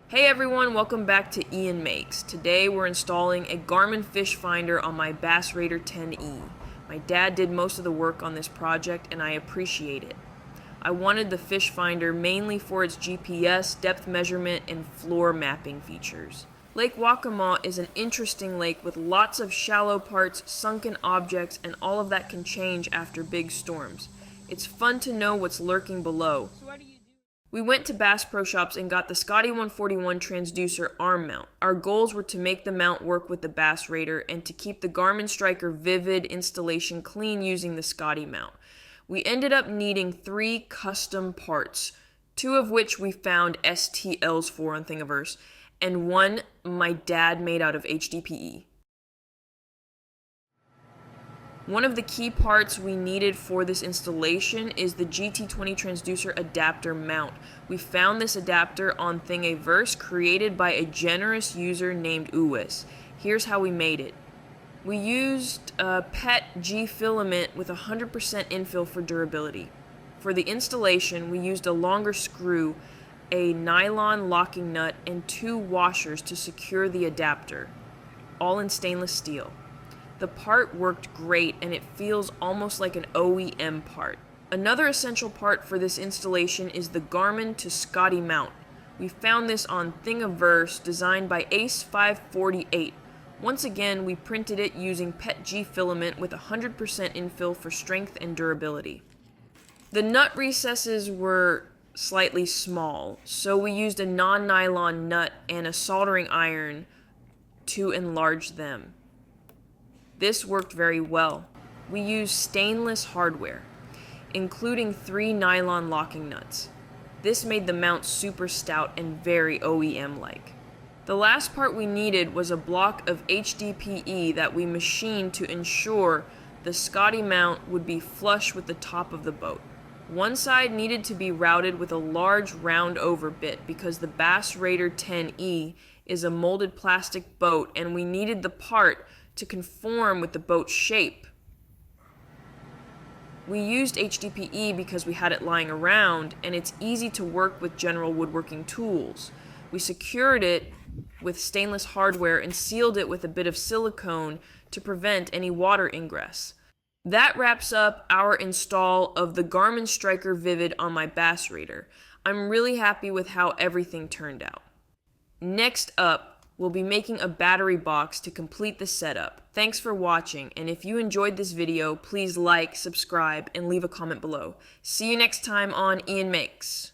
Hey everyone, welcome back to Ian Makes. Today we're installing a Garmin fish finder on my Bass Raider 10E. My dad did most of the work on this project and I appreciate it. I wanted the fish finder mainly for its GPS, depth measurement, and floor mapping features. Lake Waccamaw is an interesting lake with lots of shallow parts, sunken objects, and all of that can change after big storms. It's fun to know what's lurking below. We went to Bass Pro Shops and got the Scotty 141 Transducer Arm Mount. Our goals were to make the mount work with the Bass Raider and to keep the Garmin Striker Vivid installation clean using the Scotty mount. We ended up needing 3 custom parts, 2 of which we found STLs for on Thingiverse, and 1 my dad made out of HDPE. One of the key parts we needed for this installation is the GT20 transducer adapter mount. We found this adapter on Thingiverse created by a generous user named Uwis. Here's how we made it. We used a PETG filament with 100% infill for durability. For the installation, we used a longer screw, a nylon locking nut, and 2 washers to secure the adapter, all in stainless steel. The part worked great and it feels almost like an OEM part. Another essential part for this installation is the Garmin to Scotty mount. We found this on Thingiverse designed by Ace548. Once again, we printed it using PETG filament with 100% infill for strength and durability. The nut recesses were slightly small, so we used a non-nylon nut and a soldering iron to enlarge them. This worked very well. We used stainless hardware, including 3 nylon locking nuts. This made the mount super stout and very OEM-like. The last part we needed was a block of HDPE that we machined to ensure the Scotty mount would be flush with the top of the boat. One side needed to be routed with a large round-over bit because the Bass Raider 10E is a molded plastic boat and we needed the part to conform with the boat's shape. We used HDPE because we had it lying around and it's easy to work with general woodworking tools. We secured it with stainless hardware and sealed it with a bit of silicone to prevent any water ingress. That wraps up our install of the Garmin Striker Vivid on my Bass Raider. I'm really happy with how everything turned out. Next up, we'll be making a battery box to complete the setup. Thanks for watching, and if you enjoyed this video, please like, subscribe, and leave a comment below. See you next time on Ian Makes.